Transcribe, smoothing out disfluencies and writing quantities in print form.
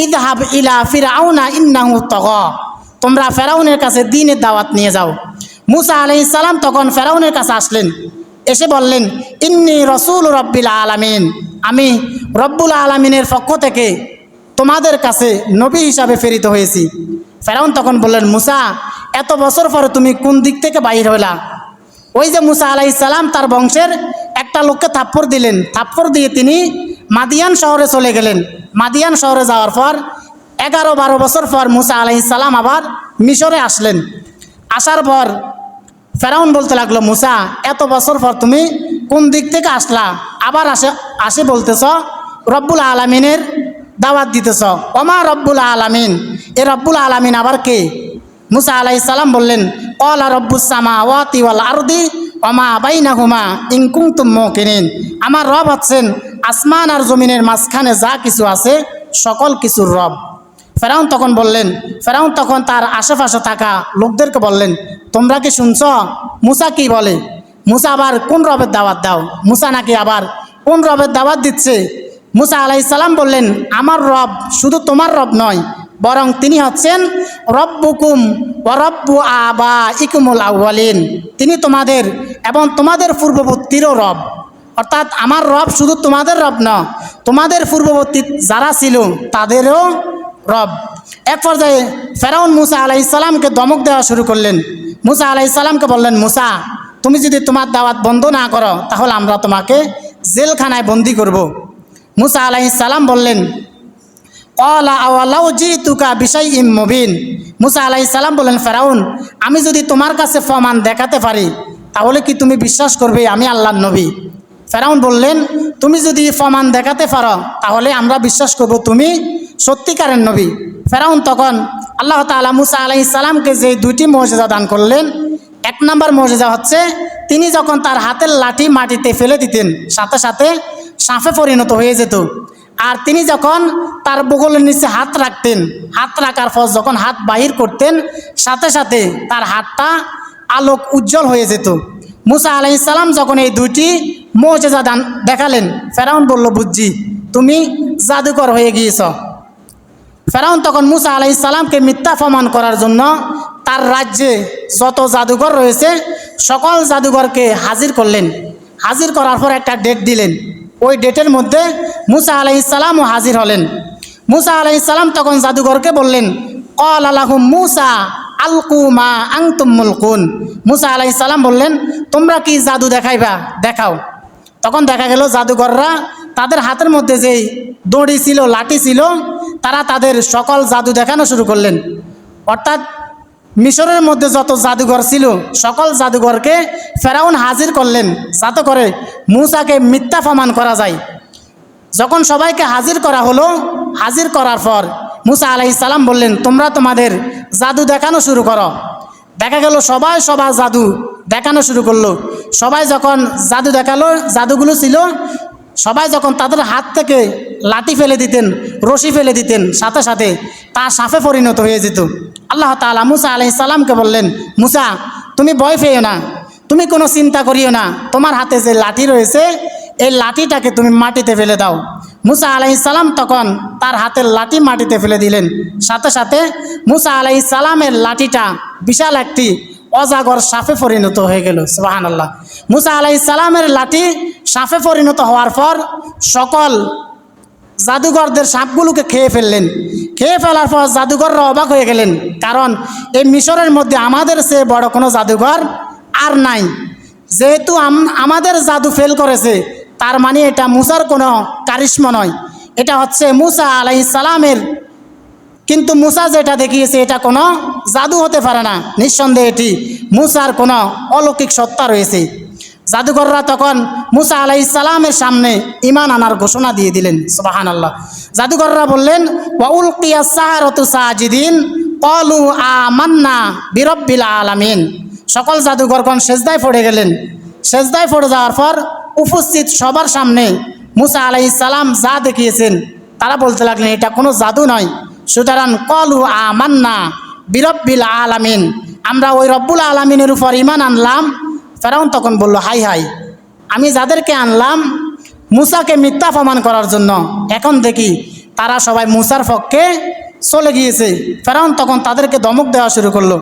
ইযহাব ইলা ফিরআউনা ইন্নাহু তাগা, তোমরা ফেরাউনের কাছে দ্বীনের দাওয়াত নিয়ে যাও। মুসা আলাইহিস সালাম তখন ফেরাউনের কাছে আসলেন, এসে বললেন, ইন্নী রাসূল রাব্বিল আলামিন, আমি রব্বুল আলামিনের পক্ষ থেকে তোমাদের কাছে নবী হিসাবে প্রেরিত হয়েছি। ফেরাউন তখন বললেন, মুসা, এত বছর পরে তুমি কোন দিক থেকে বাইর হইলা? ওই যে মুসা আলাইহিস সালাম তার বংশের একটা লোককে থাপ্পড় দিলেন, থাপ্পড় দিয়ে তিনি মাদিয়ান শহরে চলে গেলেন। মাদিয়ান শহরে যাওয়ার পর 11-12 বছর পর মুসা আলাইহিস সালাম আবার মিশরে আসলেন। আসার পর ফেরাউন বলতে লাগলো, মুসা, এত বছর পর তুমি কোন দিক থেকে আসলা? আবার আসে বলতেছ রব্বুল আলামিনের দাওয়াত দিতেছ। ওমা রব্বুল আলামিন, এ রব্বুল আলামিন আবার কে? মুসা আলাইহিস সালাম বললেন, ক্বালা রব্বুস সামাওয়াতি ওয়াল আরদি ওমা বাইনাহুমা ইন কুনতুম মুকিনিন, আমার রব হচ্ছেন আসমান আর জমিনের মাঝখানে যা কিছু আছে সকল কিছুর রব। ফেরাউন তখন তার আশেপাশে থাকা লোকদেরকে বললেন, তোমরা কি শুনছ মুসা কি বলে? মুসা আবার কোন রবের দাওয়াত দাও? মুসা নাকি আবার কোন রবের দাওয়াত দিচ্ছে? মুসা আলাইহিস সালাম বললেন, আমার রব শুধু তোমার রব নয়, বরং তিনি হচ্ছেন রব্বুকুম ওয়া রব্বু আবাইকুমুল আউয়ালিন, তিনি তোমাদের এবং তোমাদের পূর্ববর্তীরও রব। অর্থাৎ আমার রব শুধু তোমাদের রব না, তোমাদের পূর্ববর্তী যারা ছিল তাদেরও রব। এক পর্যায়ে ফেরাউন মুসা আলাইহিস সালামকে ধমক দেওয়া শুরু করলেন। মুসা আলাইহিস সালামকে বললেন, মুসা, তুমি যদি তোমার দাওয়াত বন্ধ না করো তাহলে আমরা তোমাকে জেলখানায় বন্দি করব। মুসা আলাইহিস সালাম বললেন, ক্বালা আওয়ালাউ জিতুকা বিশাইইম মুবিন, মুসা আলাইহিস সালাম বললেন, ফেরাউন, আমি যদি তোমার কাছে প্রমাণ দেখাতে পারি তাহলে কি তুমি বিশ্বাস করবে আমি আল্লাহর নবী? ফেরাউন বললেন, তুমি যদি প্রমাণ দেখাতে পারো তাহলে আমরা বিশ্বাস করব তুমি সত্যিকারের নবী। ফেরাউন তখন আল্লাহ তাআলা মুসা আলাইহিস সালামকে যে 2টি মুজিজা দান করলেন, 1 নম্বর মুজিজা হচ্ছে তিনি যখন তার হাতের লাঠি মাটিতে ফেলে দিতেন সাথে সাথে সাপে পরিণত হয়ে যেত। আর তিনি যখন তার বগলের নিচে হাত রাখতেন, হাত রাখার পর যখন হাত বাহির করতেন সাথে সাথে তার হাতটা আলোক উজ্জ্বল হয়ে যেত। মুসা আলাইহিস সালাম যখন এই 2টি মুজিজা দান দেখালেন, ফেরাউন বলল, বুঝছি তুমি জাদুকর হয়ে গিয়েছ। ফেরাউন তখন মুসা আলাইহিস সালামকে মিথ্যা প্রমাণ করার জন্য তার রাজ্যে যত জাদুঘর রয়েছে সকল জাদুঘরকে হাজির করলেন। হাজির করার পর একটা ডেট দিলেন, ওই ডেটের মধ্যে মুসা আলাইহিস সালামও হাজির হলেন। মুসা আলাইহিস সালাম তখন জাদুঘরকে বললেন, ক্বালা লাহুম মুসা আলকু মা আনতুম মুলকুন, মুসা আলাইহিস সালাম বললেন, তোমরা কি জাদু দেখাইবা? দেখাও। তখন দেখা গেল জাদুঘররা তাদের হাতের মধ্যে যেই দড়ি ছিল, লাঠি ছিল, তারা তাদের সকল জাদু দেখানো শুরু করলেন। অর্থাৎ মিশরের মধ্যে যত জাদুঘর ছিল সকল জাদুঘরকে ফেরাউন হাজির করলেন যাতে করে মুসাকে মিথ্যা প্রমাণ করা যায়। যখন সবাইকে হাজির করা হলো, হাজির করার পর মুসা আলাইহিস সালাম বললেন, তোমরা তোমাদের জাদু দেখানো শুরু করো। দেখা গেল সবাই সবার জাদু দেখানো শুরু করলো। সবাই যখন জাদু দেখালো, জাদুগুলো ছিল, সবাই যখন তাদের হাত থেকে লাঠি ফেলে দিতেন, রশি ফেলে দিতেন, সাথে সাথে তা সাপে পরিণত হয়ে যেত। আল্লাহ তাআলা মুসা আলাইহিস সালামকে বললেন, মুসা, তুমি ভয় পেও না, তুমি কোনো চিন্তা করিও না, তোমার হাতে যে লাঠি রয়েছে এই লাঠিটাকে তুমি মাটিতে ফেলে দাও। মুসা আলাইহিস সালাম তখন তার হাতের লাঠি মাটিতে ফেলে দিলেন। সাথে সাথে মুসা আলাইহিস সালামের লাঠিটা বিশাল একটি অজাগর সাপে পরিণত হয়ে গেল। সুবহানাল্লাহ। মুসা আলাইহিস সালামের লাঠি সাপে পরিণত হওয়ার পর সকল জাদুঘরদের সাপগুলোকে খেয়ে ফেললেন। খেয়ে ফেলার পর জাদুঘররা অবাক হয়ে গেলেন, কারণ এই মিশরের মধ্যে আমাদের চেয়ে বড় কোনো জাদুঘর আর নাই। যেহেতু আমাদের জাদু ফেল করেছে, তার মানে এটা মুসার কোনো কারিশমা নয়, এটা হচ্ছে মুসা আলাইহিস সালামের। কিন্তু মুসা যেটা দেখিয়েছে এটা কোনো জাদু হতে পারে না, নিঃসন্দেহে এটি মুসার কোনো অলৌকিক সত্তা রয়েছে। জাদুঘররা তখন মুসা আলাইহিস সালামের সামনে ঈমান আনার ঘোষণা দিয়ে দিলেন। সুবহানাল্লাহ। জাদুঘররা বললেন, ওয়া উলকিয়াস সাহারাতু সাজিদিন ক্বালু আমান্না বিরাব্বিল আলামিন, সকল জাদুঘরগণ সেজদায় পড়ে গেলেন। সেজদায় পড়ে যাওয়ার পর উপস্থিত সবার সামনে মুসা আলাইহিস সালাম যা দেখিয়েছেন তারা বলতে লাগলেন, এটা কোনো জাদু নয়। সুতরাং ক্বালু আমান্না বিরাব্বিল আলামিন, আমরা ওই রব্বুল আলামিনের উপর ঈমান আনলাম। ফেরাউন তখন বলল, হাই হাই, আমি যাদেরকে আনলাম মুসাকে মিথ্যা প্রমাণ করার জন্য, এখন দেখি তারা সবাই মুসার পক্ষে চলে গিয়েছে। ফেরাউন তখন তাদেরকে ধমক দেওয়া শুরু করলো।